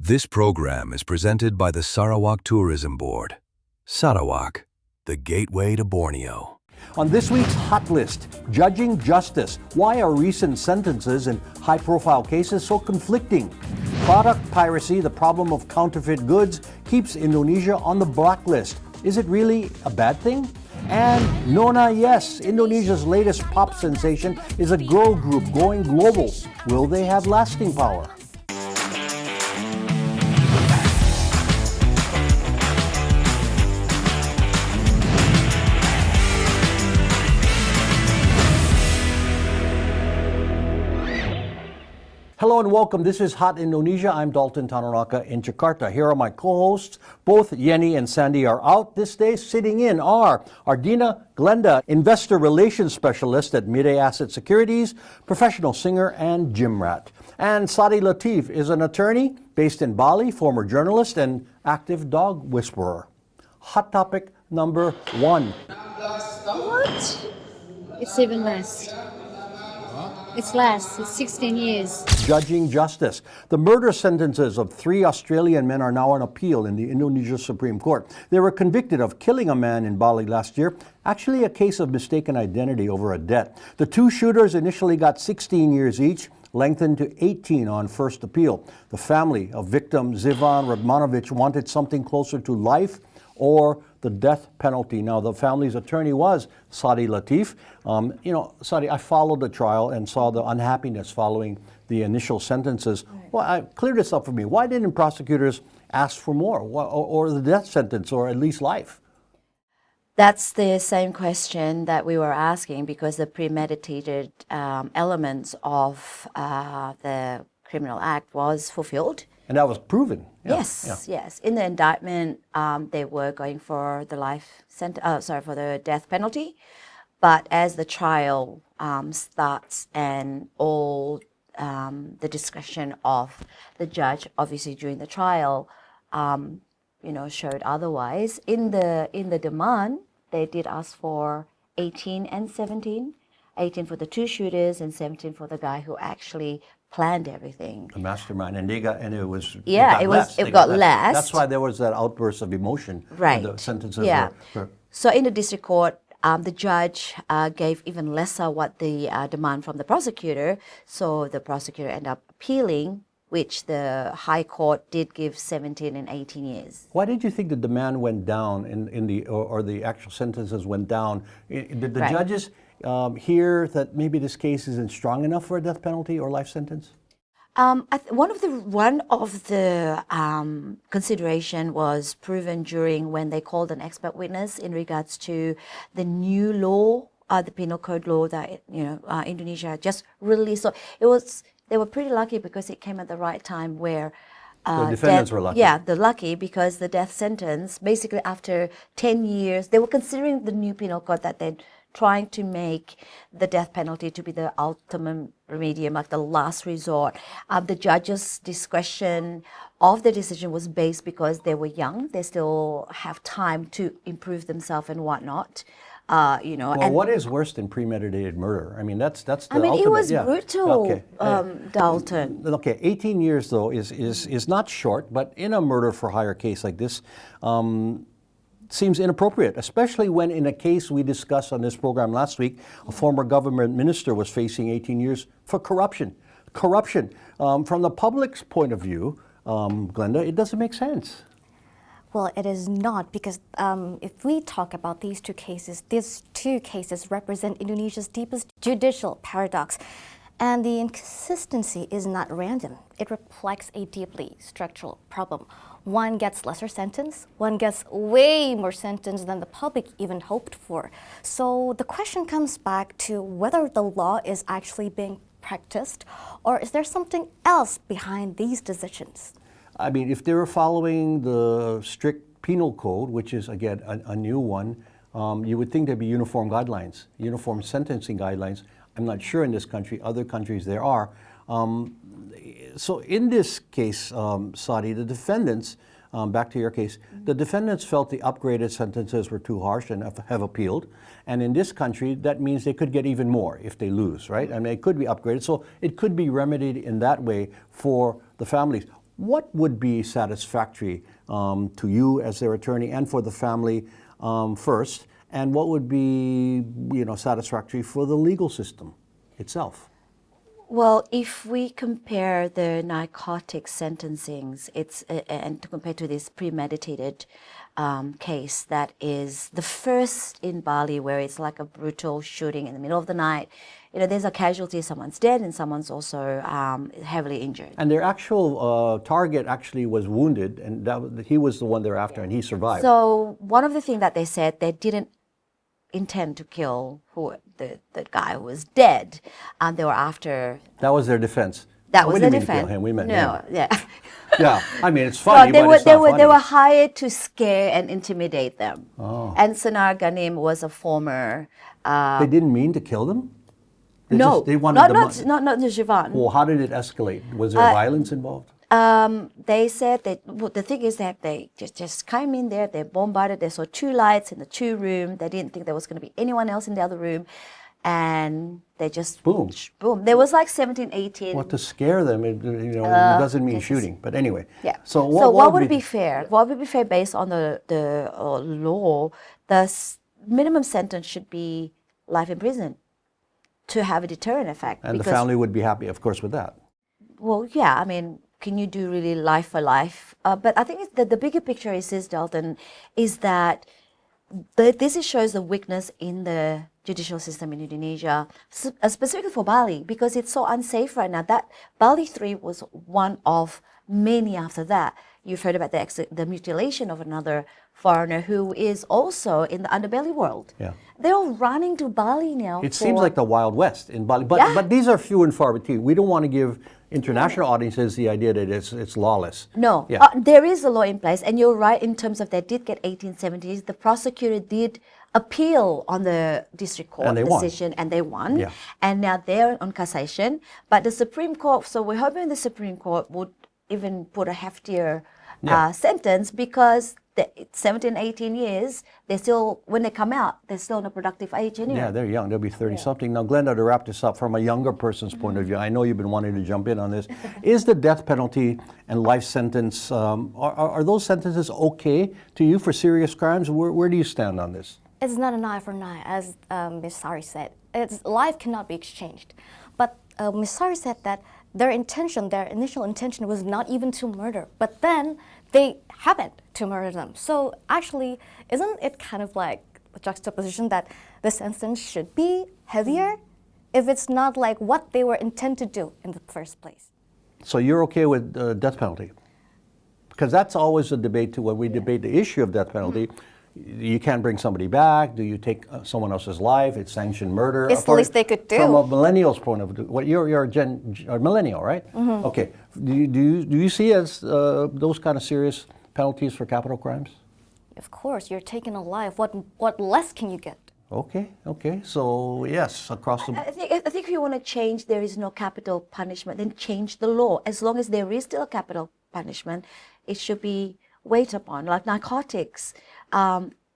This program is presented by the Sarawak Tourism Board. Sarawak, the gateway to Borneo. On this week's Hot List, judging justice. Why are recent sentences in high-profile cases so conflicting? Product piracy, the problem of counterfeit goods, keeps Indonesia on the blacklist. Is it really a bad thing? And Nona Yes, Indonesia's latest pop sensation, is a girl group going global. Will they have lasting power? Hello and welcome. This is Hot Indonesia. I'm Dalton Tanonaka in Jakarta. Here are my co-hosts. Both Yenny and Sandy are out this day. Sitting in are Ardina, Glenda, Investor Relations Specialist at Mirae Asset Securities, professional singer and gym rat. And Sary Latief is an attorney based in Bali, former journalist and active dog whisperer. Hot topic number 1. What? It's even less. It's less. It's 16 years. Judging justice. The murder sentences of 3 Australian men are now on appeal in the Indonesia Supreme Court. They were convicted of killing a man in Bali last year, actually a case of mistaken identity over a debt. The 2 shooters initially got 16 years each, lengthened to 18 on first appeal. The family of victim Zivan Radmanovic wanted something closer to life or the death penalty. Now, the family's attorney was Sary Latief. Sary, I followed the trial and saw the unhappiness following the initial sentences. Right. Well, clear this up for me. Why didn't prosecutors ask for more, or the death sentence, or at least life? That's the same question that we were asking, because the premeditated elements of the criminal act was fulfilled. And that was proven. Yeah. Yes. In the indictment, they were going for the for the death penalty. But as the trial starts and all the discretion of the judge, obviously during the trial, showed otherwise. In the demand, they did ask for 18 and 17. 18 for the 2 shooters and 17 for the guy who actually planned everything. The mastermind, and it got less. That's why there was that outburst of emotion. Right. The sentences were. So in the district court, the judge gave even lesser what the demand from the prosecutor. So the prosecutor ended up appealing, which the High Court did give 17 and 18 years. Why did you think the demand went down or the actual sentences went down? Did the judges hear that maybe this case isn't strong enough for a death penalty or life sentence? One of the consideration was proven during when they called an expert witness in regards to the new law, the penal code law that Indonesia just released. So they were pretty lucky because it came at the right time where the defendants were lucky. Yeah, they're lucky because the death sentence, basically after 10 years, they were considering the new penal code that they're trying to make the death penalty to be the ultimate remedium, like the last resort. The judge's discretion of the decision was based because they were young. They still have time to improve themselves and whatnot. Well, what is worse than premeditated murder? I mean, that's the ultimate. It was brutal, Okay. Dalton. Okay, 18 years though is not short, but in a murder for hire case like this, seems inappropriate, especially when in a case we discussed on this program last week, a former government minister was facing 18 years for corruption. From the public's point of view, Glenda, it doesn't make sense. Well, it is not, because if we talk about these 2 cases, these 2 cases represent Indonesia's deepest judicial paradox. And the inconsistency is not random. It reflects a deeply structural problem. One gets lesser sentence, one gets way more sentence than the public even hoped for. So the question comes back to whether the law is actually being practiced, or is there something else behind these decisions? I mean, if they were following the strict penal code, which is, again, a new one, you would think there'd be uniform guidelines, uniform sentencing guidelines. I'm not sure in this country. Other countries there are. So in this case, Sary, the defendants, back to your case, the defendants felt the upgraded sentences were too harsh and have appealed. And in this country, that means they could get even more if they lose, right? I mean, it could be upgraded. So it could be remedied in that way for the families. What would be satisfactory to you as their attorney and for the family first? And what would be, satisfactory for the legal system itself? Well, if we compare the narcotic sentencings, and to compare to this premeditated case that is the first in Bali, where it's like a brutal shooting in the middle of the night. There's a casualty, someone's dead, and someone's also heavily injured. And their actual target actually was wounded, and he was the one they're after, and he survived. So one of the things that they said, they didn't intend to kill the guy who was dead. They were after. That was their defense. That was their We didn't mean defense. to kill him. We meant no, him. yeah. Yeah, I mean, it's funny, they but were it's they not were funny. they were hired to scare and intimidate them. Oh. And Sanar Ghanim was a former. They didn't mean to kill them? No, They wanted not the Jivan. Well, how did it escalate? Was there violence involved? They said that the thing is that they just came in there, they bombarded, they saw two lights in the two room, they didn't think there was going to be anyone else in the other room, and they just Boom. Boom. There was like 17, 18. Well, to scare them, it doesn't mean shooting. But anyway, Yeah. So what would be fair? What would be fair based on the law? The minimum sentence should be life in prison to have a deterrent effect. And the family would be happy, of course, with that. Well, yeah, I mean, can you do really life for life? But I think the bigger picture is this, Dalton, is that this shows the weakness in the judicial system in Indonesia, specifically for Bali, because it's so unsafe right now. That Bali 3 was one of many after that. You've heard about the mutilation of another foreigner who is also in the underbelly world. Yeah. They're all running to Bali now. It seems like the Wild West in Bali. But these are few and far between. We don't want to give international audiences the idea that it's lawless. No, Yeah. there is a law in place, and you're right in terms of they did get 1870s. The prosecutor did appeal on the district court And they won. decision, and they won. Yeah. And now they're on cassation. But the Supreme Court, so we're hoping the Supreme Court would even put a heftier sentence, because 17, 18 years, they still, when they come out, they're still in a productive age anyway. Yeah, they're young. They'll be 30-something. Now, Glenda, to wrap this up from a younger person's point of view, I know you've been wanting to jump in on this. Is the death penalty and life sentence, are those sentences okay to you for serious crimes? Where do you stand on this? It's not an eye for an eye, as Ms. Sary said. Life cannot be exchanged. But Ms. Sary said that their initial intention was not even to murder. But then they happened to murder them. So actually, isn't it kind of like a juxtaposition that the sentence should be heavier if it's not like what they were intended to do in the first place? So you're okay with death penalty? Because that's always a debate too. When we debate the issue of death penalty, you can't bring somebody back. Do you take someone else's life? It's sanctioned murder. It's the least they could do. From a millennial's point of view, you're a millennial, right? Mm-hmm. Okay. Do you see as those kind of serious penalties for capital crimes? Of course, you're taking a life. What less can you get? Okay. So yes, across the. I think if you want to change, there is no capital punishment, then change the law. As long as there is still a capital punishment, it should be weighed upon. Like narcotics,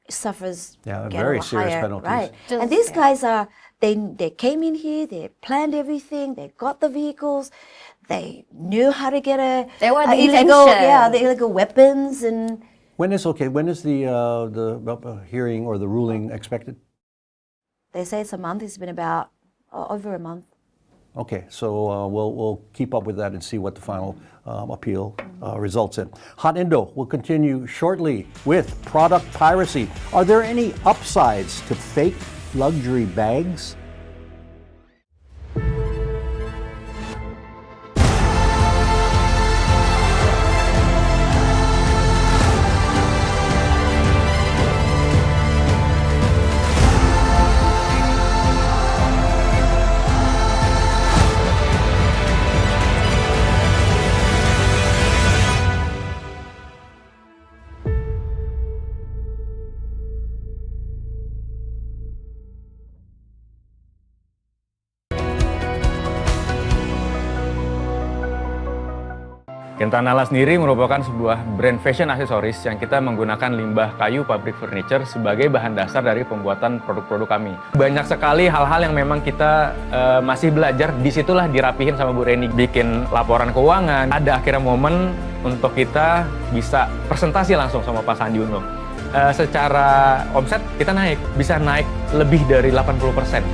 suffers very serious higher, penalties. right? Just- And these guys are they came in here, they planned everything, they got the vehicles, they knew how to get They were the illegal intention. the illegal weapons. And When is the hearing or the ruling expected? they say it's a month. It's been about over a month. Okay, so we'll keep up with that and see what the final appeal results in. Hot Indo will continue shortly with product piracy. Are there any upsides to fake luxury bags? Tanala sendiri merupakan sebuah brand fashion aksesoris yang kita menggunakan limbah kayu pabrik furniture sebagai bahan dasar dari pembuatan produk-produk kami. Banyak sekali hal-hal yang memang kita masih belajar, disitulah dirapihin sama Bu Reni. Bikin laporan keuangan, ada akhirnya momen untuk kita bisa presentasi langsung sama Pak Sandi Uno. Secara omset kita bisa naik lebih dari 80%.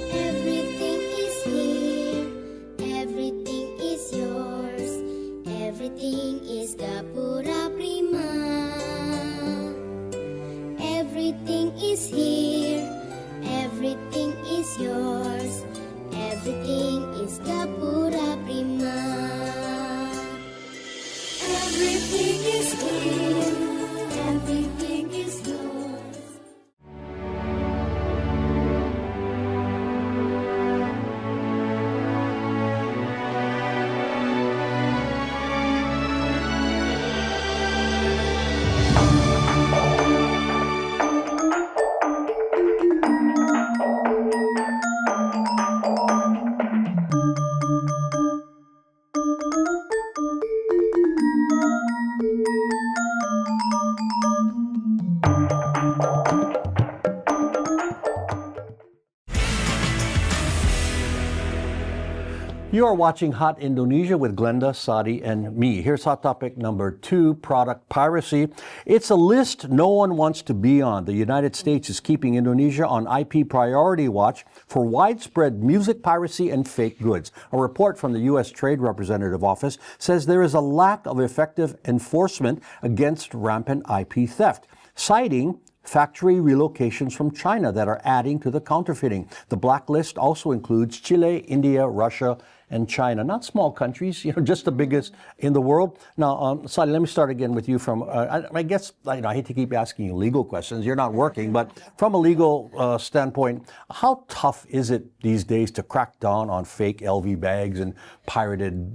Everything is here, everything is yours, everything is Gapura Prima. Everything is here, everything is yours, everything is Gapura Prima. Everything is here, everything is yours. You are watching Hot Indonesia with Glenda, Sary, and me. Here's hot topic number 2, product piracy. It's a list no one wants to be on. The United States is keeping Indonesia on IP priority watch for widespread music piracy and fake goods. A report from the U.S. Trade Representative Office says there is a lack of effective enforcement against rampant IP theft, citing factory relocations from China that are adding to the counterfeiting. The blacklist also includes Chile, India, Russia, and China. Not small countries, just the biggest in the world. Now, Sally, let me start again with you from, I guess, I hate to keep asking you legal questions. You're not working, but from a legal standpoint, how tough is it these days to crack down on fake LV bags and pirated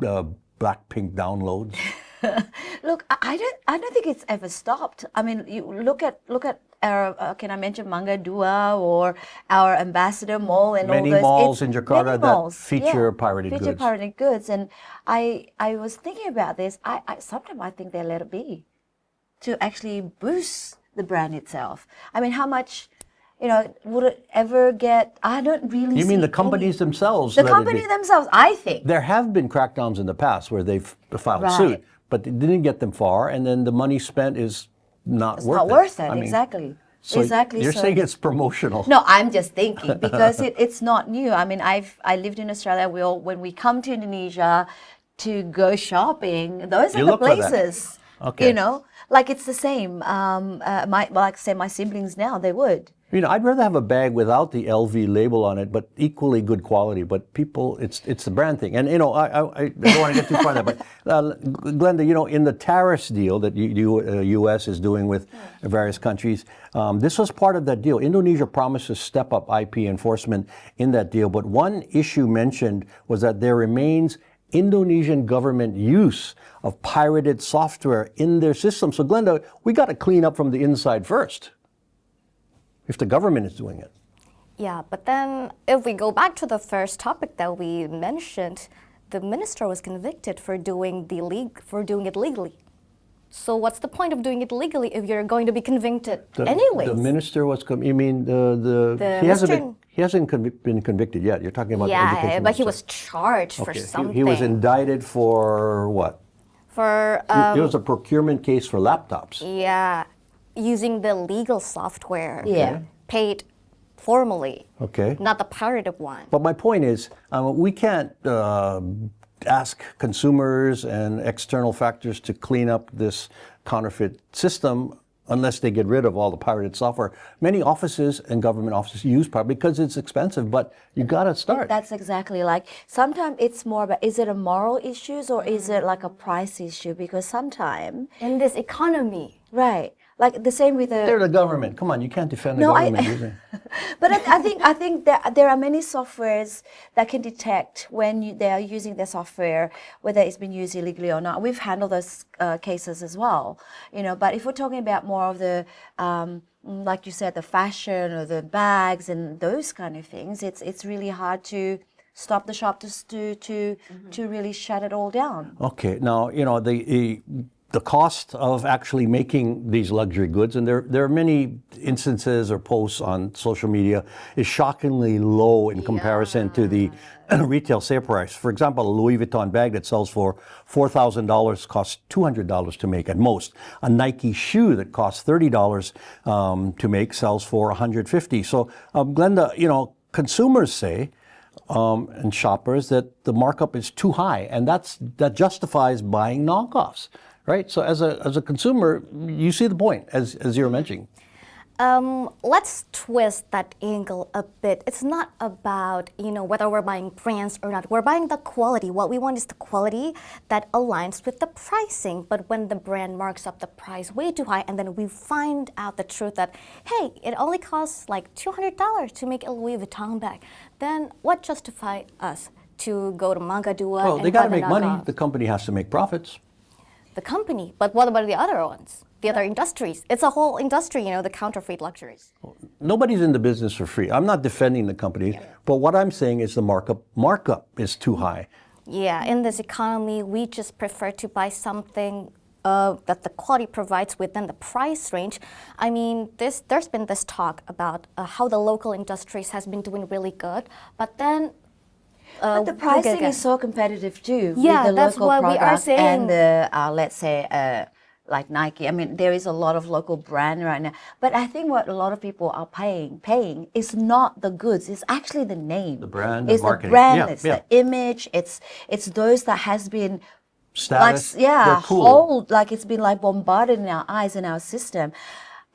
Blackpink downloads? Look, I don't think it's ever stopped. I mean, you look at our, can I mention Mangga Dua or our Ambassador Mall and many all those. malls in Jakarta that feature pirated goods. goods. Pirated goods, and I was thinking about this. Sometimes I think they let it be to actually boost the brand itself. I mean, how much? Would it ever get? I don't really. You mean see the companies themselves? The company themselves, I think. There have been crackdowns in the past where they've filed Right. suit, but it didn't get them far, and then the money spent is not It's worth not it. worth it. I mean, Exactly. so exactly. You're so. saying it's promotional. No, I'm just thinking because it's not new. I mean, I lived in Australia. When we come to Indonesia to go shopping, those You are the look for that. places. Okay. Like it's the same. Like say my siblings now, they would. I'd rather have a bag without the LV label on it, but equally good quality. But people, it's the brand thing. And, I don't want to get too far there, but Glenda, in the tariffs deal that U.S. is doing with various countries, this was part of that deal. Indonesia promised to step up IP enforcement in that deal. But one issue mentioned was that there remains Indonesian government use of pirated software in their system. So, Glenda, we got to clean up from the inside first, if the government is doing it. Yeah, but then if we go back to the first topic that we mentioned, the minister was convicted for doing it legally. So what's the point of doing it legally if you're going to be convicted anyways? The minister was, you mean he hasn't been convicted yet. You're talking about the education Yeah, but he minister. was charged for something. He was indicted for what? For It was a procurement case for laptops. yeah, using the legal software. Yeah. Paid formally. Okay. Not the pirated one. But my point is, we can't ask consumers and external factors to clean up this counterfeit system unless they get rid of all the pirated software. Many offices and government offices use pirate because it's expensive, but you got to start. That's exactly like, sometimes it's more about, is it a moral issue or is it like a price issue? Because sometimes, In this economy. right, Like the same with They're the. the government. Come on, you can't defend the No, government. is it? But I think that there are many softwares that can detect when they are using their software, whether it's been used illegally or not. We've handled those cases as well, But if we're talking about more of the, like you said, the fashion or the bags and those kind of things, it's really hard to stop the shop to really shut it all down. Okay, now, the cost of actually making these luxury goods, and there are many instances or posts on social media, is shockingly low in comparison to the retail sale price. For example, a Louis Vuitton bag that sells for $4,000 costs $200 to make at most. A Nike shoe that costs $30 to make sells for $150. So, Glenda, consumers say, and shoppers, that the markup is too high, and that justifies buying knockoffs. Right, so as a consumer, you see the point, as you're mentioning. Let's twist that angle a bit. It's not about whether we're buying brands or not. We're buying the quality. What we want is the quality that aligns with the pricing. But when the brand marks up the price way too high, and then we find out the truth that, hey, it only costs like $200 to make a Louis Vuitton bag, then what justifies us to go to Mangga Dua? Well, and they got to buy the make money. knockoff? The company has to make profits. The company, but what about the other ones? The other industries? It's a whole industry, the counterfeit luxuries. Nobody's in the business for free. I'm not defending the companies, but what I'm saying is the markup is too high. Yeah, in this economy, we just prefer to buy something that the quality provides within the price range. I mean, there's been this talk about how the local industries has been doing really good, but then But the pricing is so competitive too. Yeah, with the that's local what we are product saying. and the let's say like Nike. I mean, there is a lot of local brand right now. But I think what a lot of people are paying is not the goods. It's actually the name. The brand, it's the marketing. the brand. Yeah, it's yeah. the image. It's those that has been Status, like they're cool. hold like it's been like bombarded in our eyes in our system.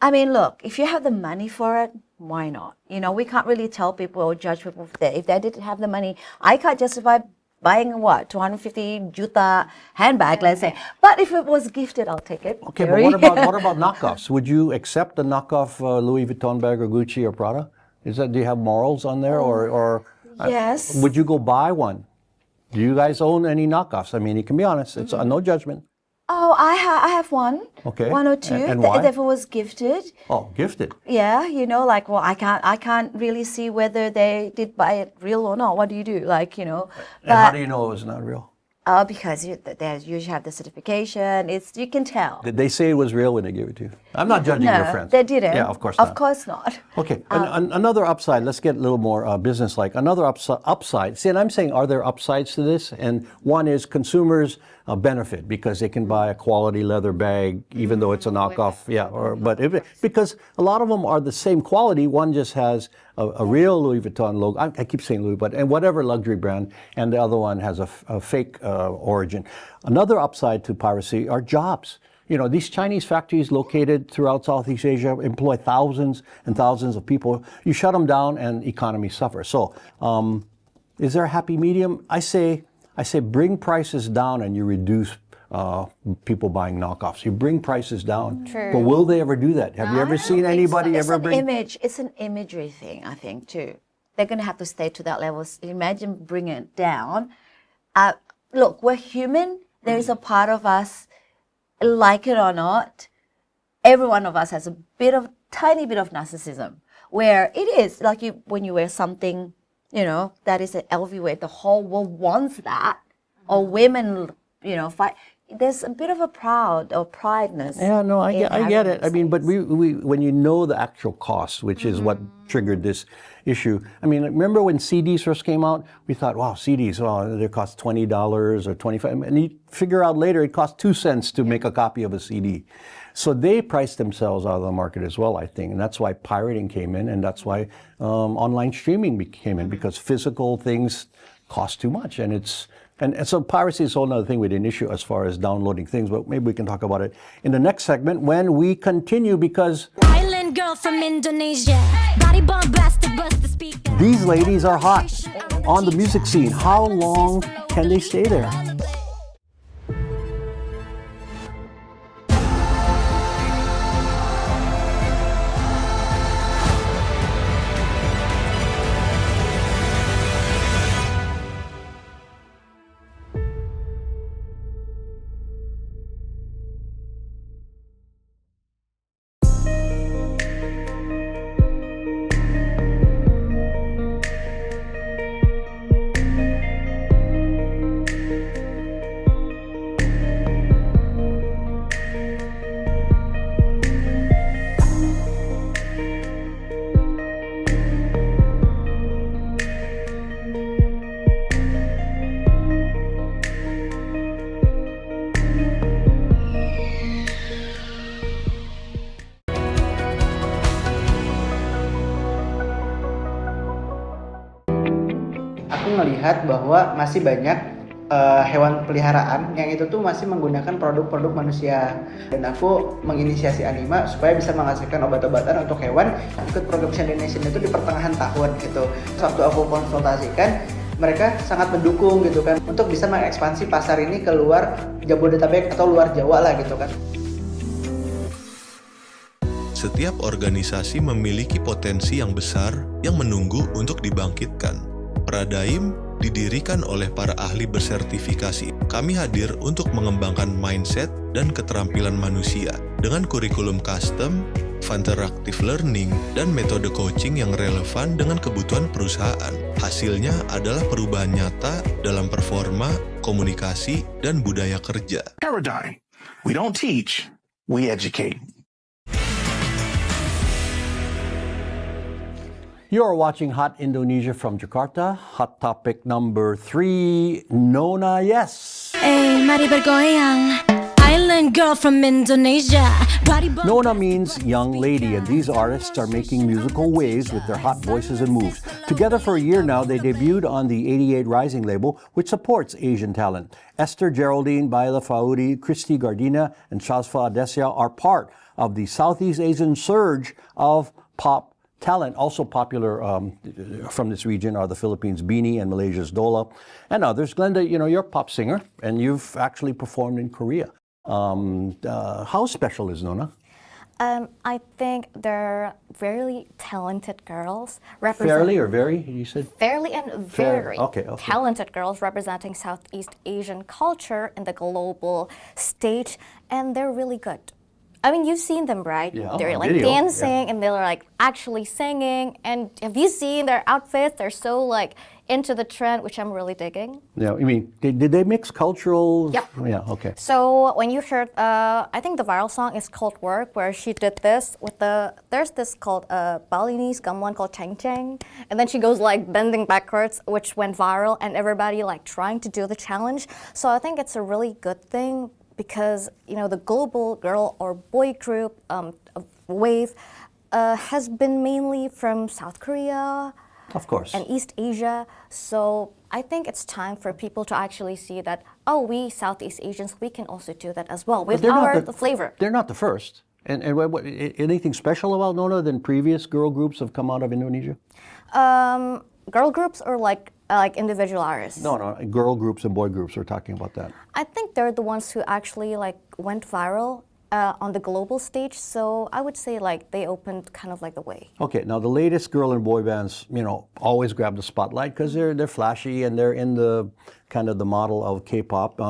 I mean, look, if you have the money for it, why not? We can't really tell people or judge people if they didn't have the money. I can't justify buying 250 juta handbag, let's say. But if it was gifted, I'll take it. Okay, but what about knockoffs? Would you accept a knockoff Louis Vuitton bag or Gucci or Prada? Do you have morals on there, or Yes. would you go buy one? Do you guys own any knockoffs? I mean, you can be honest. It's no judgment. Oh, I have one. Okay. One or two. And why? If it was gifted. Oh, gifted. Yeah, I can't really see whether they did buy it real or not. What do you do? And how do you know it was not real? Because you usually have the certification. You can tell. Did they say it was real when they gave it to you? I'm not judging your No, friends. they didn't. Yeah, of course not. Of course not. Okay, another upside, let's get a little more business-like. Another upside, see, and I'm saying, are there upsides to this? And one is consumers benefit because they can buy a quality leather bag, even though it's a knockoff. Yeah, because a lot of them are the same quality. One just has a real Louis Vuitton logo. I keep saying Louis, but and whatever luxury brand, and the other one has a fake origin. Another upside to piracy are jobs. These Chinese factories located throughout Southeast Asia employ thousands and thousands of people. You shut them down and economy suffers. So is there a happy medium? I say bring prices down and you reduce people buying knockoffs. You bring prices down. True. But will they ever do that? Have you ever seen anybody ever bring? It's an imagery thing, I think, too. They're going to have to stay to that level. Imagine bringing it down. Look, we're human. There is a part of us, like it or not, every one of us has a tiny bit of narcissism, where it is like when you wear something, that is an LV wear, the whole world wants that, or women, fight. There's a bit of a prideness. Yeah, no, I get it. having I mean, but these we when you know the actual cost, which is what triggered this issue. I mean, remember when CDs first came out? We thought, wow, CDs, they cost $20 or $25, and you figure out later it cost 2 cents to make a copy of a CD. So they priced themselves out of the market as well, I think, and that's why pirating came in, and that's why online streaming came in, because physical things cost too much, and so piracy is a whole other thing we didn't issue as far as downloading things, but maybe we can talk about it in the next segment when we continue, because Island girl from Indonesia. Body bombastic, bust the speaker. these ladies are hot on the music scene. How long can they stay there? aku ngelihat bahwa masih banyak hewan peliharaan yang itu tuh masih menggunakan produk-produk manusia, dan aku menginisiasi Anima supaya bisa menghasilkan obat-obatan untuk hewan. Ikut program Indonesian itu di pertengahan tahun gitu. Waktu aku konsultasikan, mereka sangat mendukung gitu kan untuk bisa mengekspansi pasar ini keluar Jabodetabek atau luar Jawa lah gitu kan. Setiap organisasi memiliki potensi yang besar yang menunggu untuk dibangkitkan. Pradaim didirikan oleh para ahli bersertifikasi. Kami hadir untuk mengembangkan mindset dan keterampilan manusia dengan kurikulum custom, interactive learning, dan metode coaching yang relevan dengan kebutuhan perusahaan. Hasilnya adalah perubahan nyata dalam performa, komunikasi, dan budaya kerja. Paradigm. We don't teach, we educate. You are watching Hot Indonesia from Jakarta. Hot topic number 3, Nona Yes. Hey, mari bergoyang. Island girl from Indonesia. Body bump. Nona means young lady, and these artists are making musical waves with their hot voices and moves. Together for a year now, they debuted on the 88 Rising label, which supports Asian talent. Esther Geraldine, Baila Faudi, Christy Gardina, and Shazfa Adesia are part of the Southeast Asian surge of pop talent. Also popular from this region are the Philippines' Beanie and Malaysia's Dola and others. Glenda, you know, you're a pop singer and you've actually performed in Korea. How special is Nona? I think they're very talented girls. Fairly or very, you said? Fairly and very Okay. talented girls representing Southeast Asian culture in the global stage, and they're really good. I mean, you've seen them, right? Yeah, they're on like video, dancing and they're like actually singing. And have you seen their outfits? They're so like into the trend, which I'm really digging. Yeah, I mean, did they mix cultural? Yep. Yeah, okay. So when you heard, I think the viral song is called Work, where she did this with there's this called Balinese gamelan called Cheng Cheng. And then she goes like bending backwards, which went viral and everybody like trying to do the challenge. So I think it's a really good thing, because you know the global girl or boy group wave has been mainly from South Korea, Of course. and East Asia. So I think it's time for people to actually see that, oh, we Southeast Asians, we can also do that as well with they're not our the- flavor. They're not the first. And anything special about Nona than previous girl groups have come out of Indonesia? Girl groups or like individual artists? No, girl groups and boy groups, we're talking about that. I think they're the ones who actually like went viral on the global stage. So I would say like they opened kind of like the way. Okay, now the latest girl and boy bands, you know, always grab the spotlight because they're flashy and they're in the kind of the model of K-pop.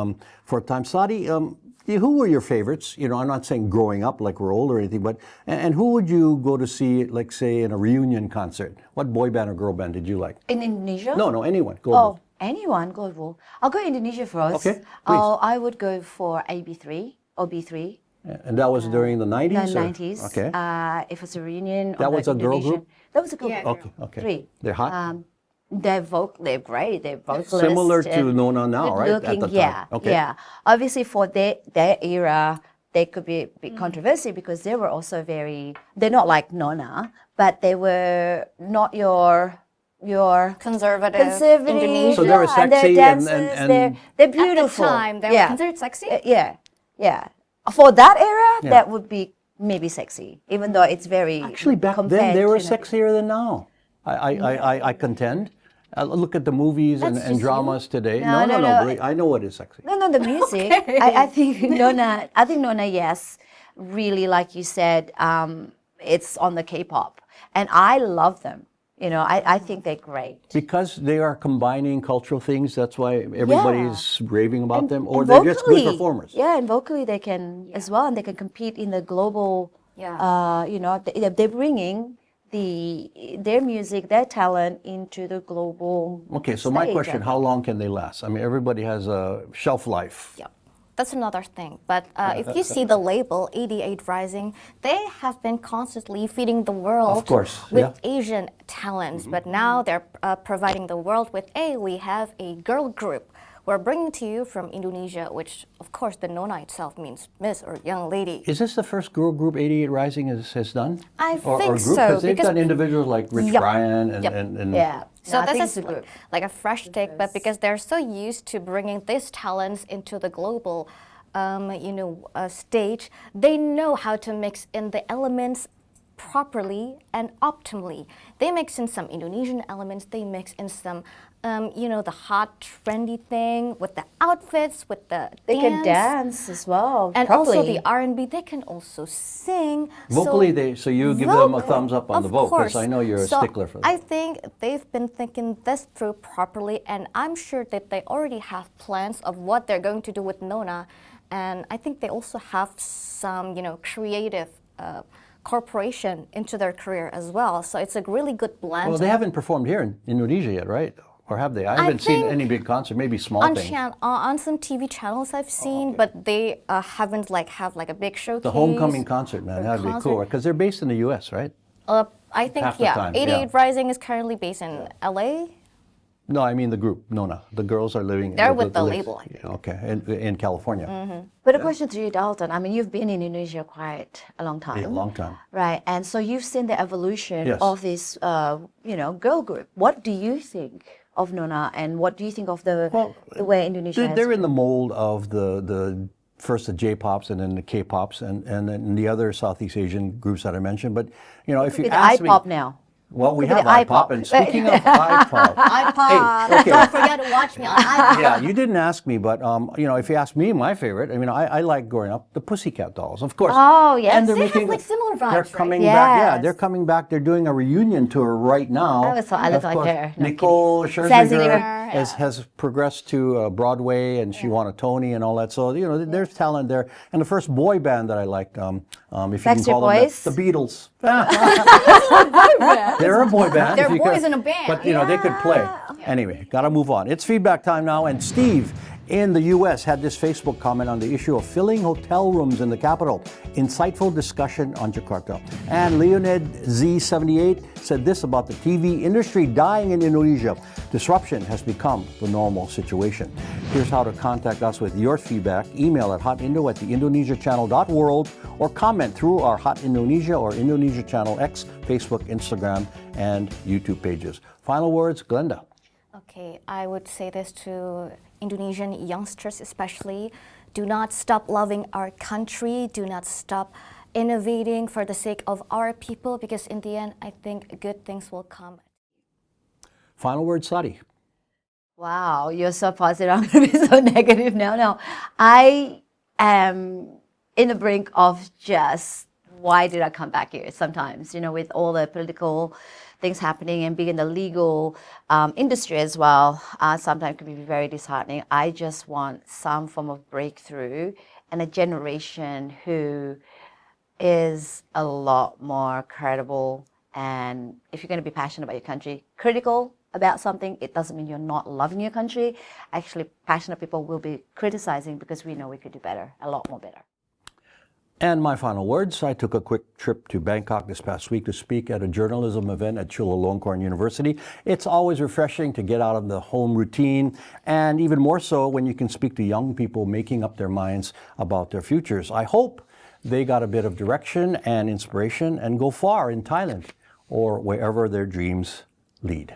For a time, Sady, who were your favorites? You know, I'm not saying growing up like we're old or anything, but and who would you go to see, like say, in a reunion concert? What boy band or girl band did you like? In Indonesia? No, anyone. Global. Oh, anyone global. I'll go Indonesia first. Okay, please. I would go for AB3 or B3. And that was during the 90s? The or- 90s. Okay. If it's a reunion. That of the was a girl Indonesian- group? That was a girl group. Okay. Three. They're hot? They're great. They're vocalists. Similar to and Nona now, good right? At looking, the time. yeah. Okay. Yeah. Obviously, for their era, they could be a bit controversial because they were also they're not like Nona, but they were not your Conservative, Indonesian. So they were and they're sexy and- dancers, and- they're At beautiful. the time, they were considered sexy? Yeah. For that era, Yeah. that would be maybe sexy, even though it's very Actually, back then compared they were to- sexier than now. I contend. Look at the movies and just dramas today. No, No, no. believe- I know what is sexy. No, the music. I think Nona, yes, really, like you said, it's on the K-pop, and I love them. You know, I think they're great. Because they are combining cultural things, that's why everybody's raving about them, or And they're just good vocally, performers. Yeah, and vocally they can as well, and they can compete in the global. Yeah. You know, they're bringing their music, their talent into the global. Okay, so my stage, question, how long can they last? I mean, everybody has a shelf life. Yeah, that's another thing. But if you see the label 88 Rising, they have been constantly feeding the world Of course, with yeah. Asian talents. But now they're providing the world with, we have a girl group. We're bringing to you from Indonesia, which of course the Nona itself means Miss or young lady. Is this the first girl group 88 Rising has done? I or think group? so, Because they've because- done individuals like Rich Yep. Brian Yep. and Yeah. So I think this it's a is good like a fresh take, but because they're so used to bringing these talents into the global, stage, they know how to mix in the elements properly and optimally. They mix in some Indonesian elements, they mix in some, the hot, trendy thing with the outfits, with the They can dance as well, and properly. also the R&B. They can also sing. Vocally, so you give them a thumbs up on the vote, because I know you're a So stickler for that. I think they've been thinking this through properly, and I'm sure that they already have plans of what they're going to do with Nona. And I think they also have some, creative corporation into their career as well. So it's a really good blend. Well, they haven't performed here in Indonesia yet, right? Or have they? I haven't seen any big concert, maybe small things. On some TV channels I've seen, but they haven't have a big showcase. The homecoming concert, man, that'd be cool. Because they're based in the U.S., right? I think, Half the time, 88 Rising is currently based in LA. No, I mean the group, Nona. The girls are living... They're with the label, I think. Okay, in California. But a question to you, Dalton. I mean, you've been in Indonesia quite a long time. Yeah, a long time. Right, and so you've seen the evolution Yes. of this, girl group. What do you think of Nona, and what do you think of the way Indonesia has... They're in the mold of the first the J-pops and then the K-pops and then the other Southeast Asian groups that I mentioned. But, if you It's ask me... iPop now. Well, we Look have at the iPop, iPop. and speaking of iPop... iPod. okay. Don't forget to watch me on iPod. Yeah, you didn't ask me, but if you ask me, my favorite, I like growing up the Pussycat Dolls, of course. Oh, yes. And they're They making, have similar vibes, they're right? coming back. Yeah, Yes. they're coming back. They're doing a reunion tour right now. Oh, so I look Of like course, her. No, Nicole kidding. Scherzinger has progressed to Broadway, and she won a Tony and all that. So there's talent there. And the first boy band that I liked, if you can Backstreet call Boys? them the Beatles. They're a boy band. They're if you boys could- in a band. But they could play. Anyway, gotta move on. It's feedback time now, and Steve in the U.S. had this Facebook comment on the issue of filling hotel rooms in the capital. Insightful discussion on Jakarta. And Leonid Z78 said this about the TV industry dying in Indonesia. Disruption has become the normal situation. Here's how to contact us with your feedback. Email at hotindo@theindonesiachannel.world or comment through our Hot Indonesia or Indonesia Channel X, Facebook, Instagram, and YouTube pages. Final words, Glenda. Okay, I would say this to Indonesian youngsters especially. Do not stop loving our country. Do not stop innovating for the sake of our people, because in the end, I think good things will come. Final word, Sary. Wow, you're so positive. I'm going to be so negative now. No, I am in the brink of just, why did I come back here sometimes, with all the political things happening and being in the legal industry as well, sometimes can be very disheartening. I just want some form of breakthrough and a generation who is a lot more credible. And if you're going to be passionate about your country, critical about something, it doesn't mean you're not loving your country. Actually, passionate people will be criticizing because we know we could do better, a lot more better. And my final words, I took a quick trip to Bangkok this past week to speak at a journalism event at Chulalongkorn University. It's always refreshing to get out of the home routine, and even more so when you can speak to young people making up their minds about their futures. I hope they got a bit of direction and inspiration and go far in Thailand or wherever their dreams lead.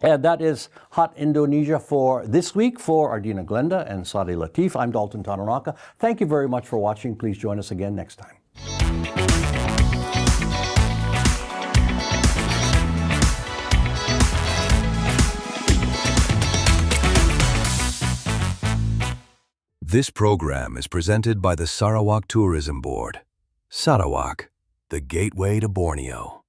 And that is Hot Indonesia for this week. For Ardina, Glenda, and Sary, Latief, I'm Dalton Tanonaka. Thank you very much for watching. Please join us again next time. This program is presented by the Sarawak Tourism Board. Sarawak, the gateway to Borneo.